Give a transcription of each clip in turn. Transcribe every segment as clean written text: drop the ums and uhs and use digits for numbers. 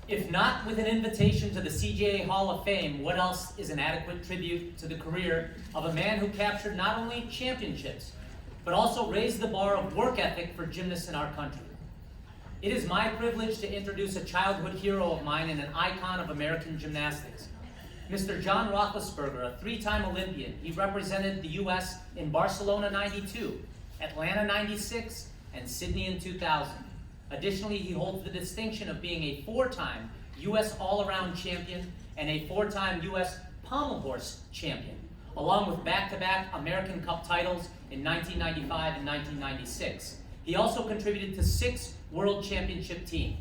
If not with an invitation to the CJA Hall of Fame, what else is an adequate tribute to the career of a man who captured not only championships, but also raised the bar of work ethic for gymnasts in our country? It is my privilege to introduce a childhood hero of mine and an icon of American gymnastics. Mr. John Roethlisberger, a three-time Olympian. He represented the U.S. in Barcelona '92, Atlanta '96, and Sydney in 2000. Additionally, he holds the distinction of being a four-time U.S. all-around champion and a four-time U.S. pommel horse champion, along with back-to-back American Cup titles in 1995 and 1996. He also contributed to 6 World Championship teams.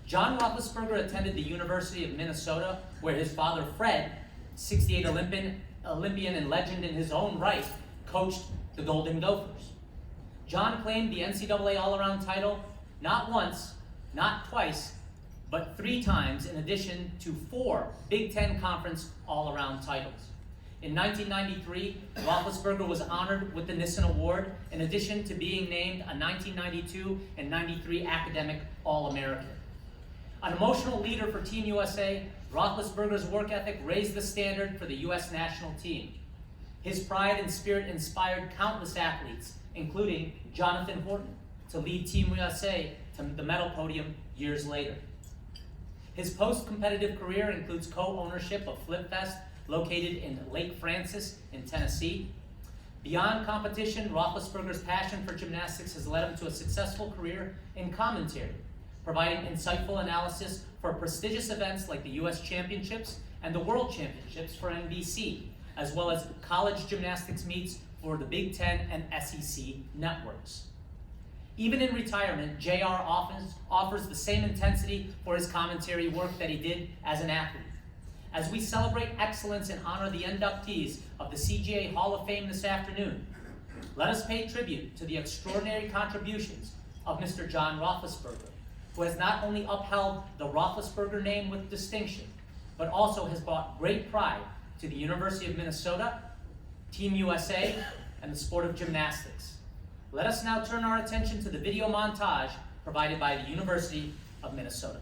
John Roethlisberger attended the University of Minnesota, where his father, Fred, 68 Olympian and legend in his own right, coached the Golden Gophers. John claimed the NCAA all-around title not once, not twice, but 3 times, in addition to 4 Big Ten Conference all-around titles. In 1993, Roethlisberger was honored with the Nissen Award, in addition to being named a 1992 and 93 academic All-American. An emotional leader for Team USA, Roethlisberger's work ethic raised the standard for the U.S. national team. His pride and spirit inspired countless athletes, including Jonathan Horton, to lead Team USA to the medal podium years later. His post-competitive career includes co-ownership of Flip Fest, located in Lake Francis in Tennessee. Beyond competition, Roethlisberger's passion for gymnastics has led him to a successful career in commentary, providing insightful analysis for prestigious events like the U.S. Championships and the World Championships for NBC, as well as college gymnastics meets for the Big Ten and SEC networks. Even in retirement, JR offers the same intensity for his commentary work that he did as an athlete. As we celebrate excellence and honor the inductees of the CJA Hall of Fame this afternoon, let us pay tribute to the extraordinary contributions of Mr. John Roethlisberger, who has not only upheld the Roethlisberger name with distinction, but also has brought great pride to the University of Minnesota, Team USA, and the sport of gymnastics. Let us now turn our attention to the video montage provided by the University of Minnesota.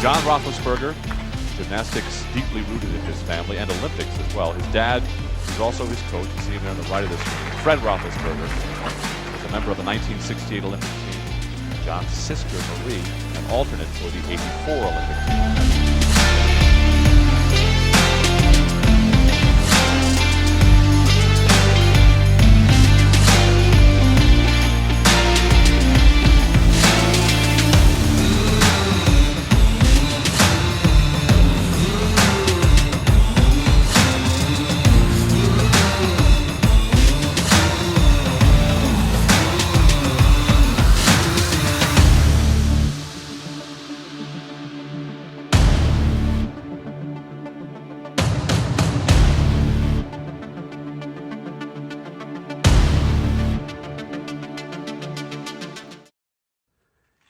John Roethlisberger, gymnastics deeply rooted in his family, and Olympics as well. His dad is also his coach. You see him there on the right of this screen. Fred Roethlisberger is a member of the 1968 Olympic team. John's sister, Marie, an alternate for the 84 Olympic team.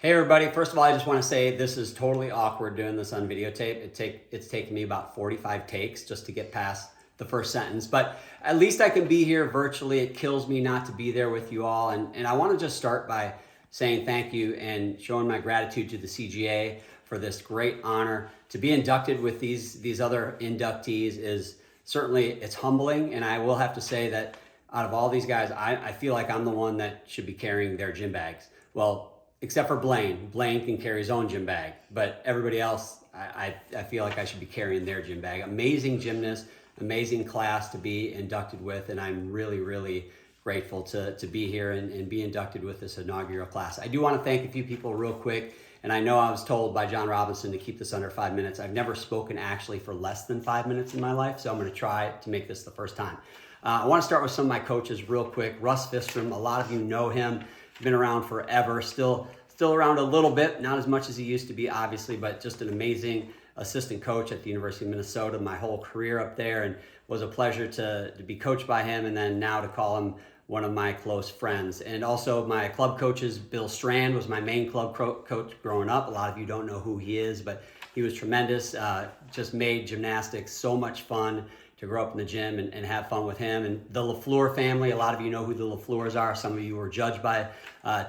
Hey everybody, first of all, I just want to say this is totally awkward doing this on videotape. It's taken me about 45 takes just to get past the first sentence, but at least I can be here virtually. It kills me not to be there with you all, and I want to just start by saying thank you and showing my gratitude to the CGA for this great honor. To be inducted with these other inductees is certainly, it's humbling, and I will have to say that out of all these guys, I feel like I'm the one that should be carrying their gym bags. Well, except for Blaine. Blaine can carry his own gym bag, but everybody else, I feel like I should be carrying their gym bag. Amazing gymnast, amazing class to be inducted with, and I'm really, really grateful to be here and be inducted with this inaugural class. I do want to thank a few people real quick, and I know I was told by John Robinson to keep this under 5 minutes. I've never spoken actually for less than 5 minutes in my life, so I'm going to try to make this the first time. I want to start with some of my coaches real quick. Russ Fistrom, a lot of you know him. Been around forever, still around a little bit, not as much as he used to be, obviously, but just an amazing assistant coach at the University of Minnesota my whole career up there, and was a pleasure to be coached by him, and then now to call him one of my close friends. And also my club coaches, Bill Strand was my main club coach growing up. A lot of you don't know who he is, but he was tremendous. Just made gymnastics so much fun to grow up in the gym and have fun with him. And the LaFleur family, a lot of you know who the LaFleurs are. Some of you were judged by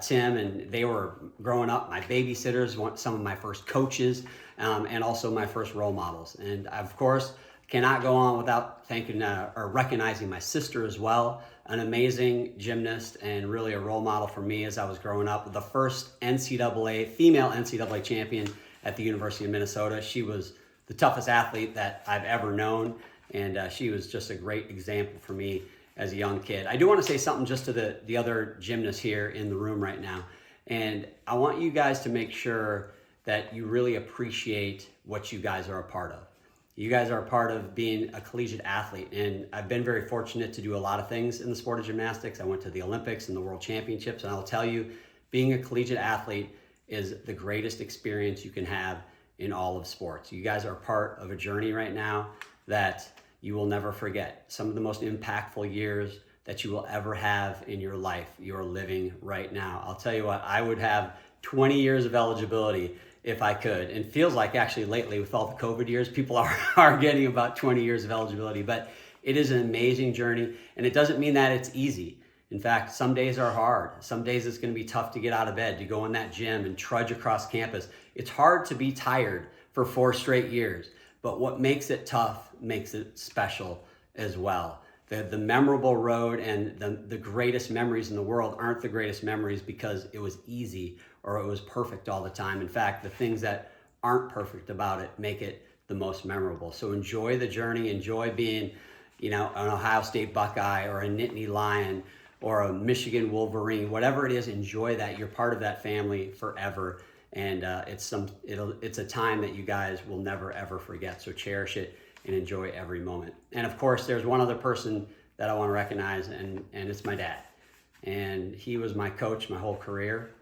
Tim, and they were growing up my babysitters, some of my first coaches, and also my first role models. And of course, cannot go on without thanking or recognizing my sister as well, an amazing gymnast and really a role model for me as I was growing up. The first female NCAA champion at the University of Minnesota. She was the toughest athlete that I've ever known, and she was just a great example for me as a young kid. I do want to say something just to the other gymnasts here in the room right now, and I want you guys to make sure that you really appreciate what you guys are a part of. You guys are a part of being a collegiate athlete, and I've been very fortunate to do a lot of things in the sport of gymnastics. I went to the Olympics and the World Championships, and I'll tell you, being a collegiate athlete is the greatest experience you can have in all of sports. You guys are part of a journey right now that you will never forget. Some of the most impactful years that you will ever have in your life, you're living right now. I'll tell you what, I would have 20 years of eligibility if I could. And feels like actually lately with all the COVID years, people are getting about 20 years of eligibility, but it is an amazing journey. And it doesn't mean that it's easy. In fact, some days are hard. Some days it's gonna be tough to get out of bed, to go in that gym and trudge across campus. It's hard to be tired for 4 straight years, but what makes it tough makes it special as well. The memorable road and the greatest memories in the world aren't the greatest memories because it was easy or it was perfect all the time. In fact, the things that aren't perfect about it make it the most memorable. So enjoy the journey, enjoy being, an Ohio State Buckeye or a Nittany Lion or a Michigan Wolverine, whatever it is, enjoy that. You're part of that family forever. And it's a time that you guys will never ever forget. So cherish it and enjoy every moment. And of course, there's one other person that I want to recognize, and it's my dad. And he was my coach my whole career.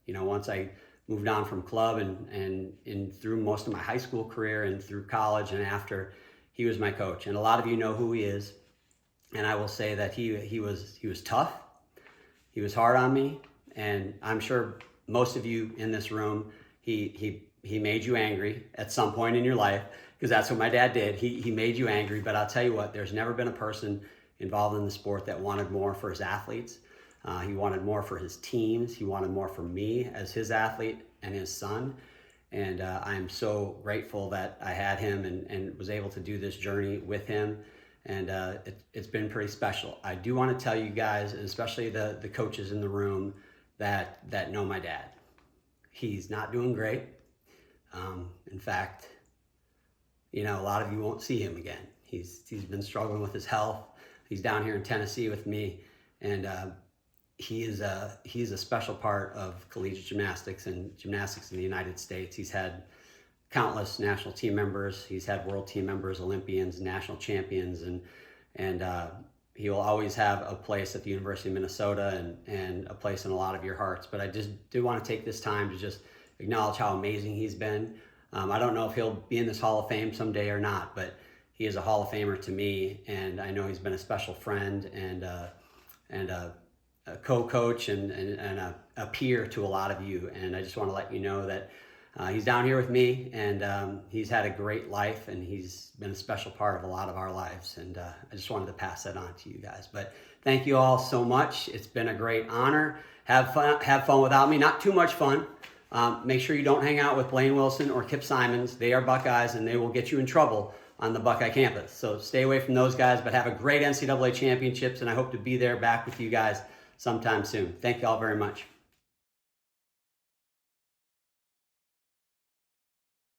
Once I moved on from club and through most of my high school career and through college and after, he was my coach. And a lot of you know who he is. And I will say that he was tough. He was hard on me. And I'm sure most of you in this room, he made you angry at some point in your life, because that's what my dad did. He made you angry. But I'll tell you what, there's never been a person involved in the sport that wanted more for his athletes. He wanted more for his teams. He wanted more for me as his athlete and his son. And I'm so grateful that I had him and was able to do this journey with him. And it's been pretty special. I do want to tell you guys, and especially the coaches in the room that know my dad. He's not doing great. In fact, a lot of you won't see him again. He's been struggling with his health. He's down here in Tennessee with me, and he's a special part of collegiate gymnastics and gymnastics in the United States. He's had countless national team members. He's had world team members, Olympians, national champions, and he will always have a place at the University of Minnesota and a place in a lot of your hearts. But I just do want to take this time to just acknowledge how amazing he's been. I don't know if he'll be in this Hall of Fame someday or not, but he is a Hall of Famer to me, and I know he's been a special friend and a co-coach and a peer to a lot of you. And I just want to let you know that he's down here with me, and he's had a great life, and he's been a special part of a lot of our lives. And I just wanted to pass that on to you guys. But thank you all so much. It's been a great honor. Have fun without me. Not too much fun. Make sure you don't hang out with Blaine Wilson or Kip Simons. They are Buckeyes, and they will get you in trouble on the Buckeye campus. So stay away from those guys, but have a great NCAA championships, and I hope to be there back with you guys sometime soon. Thank you all very much.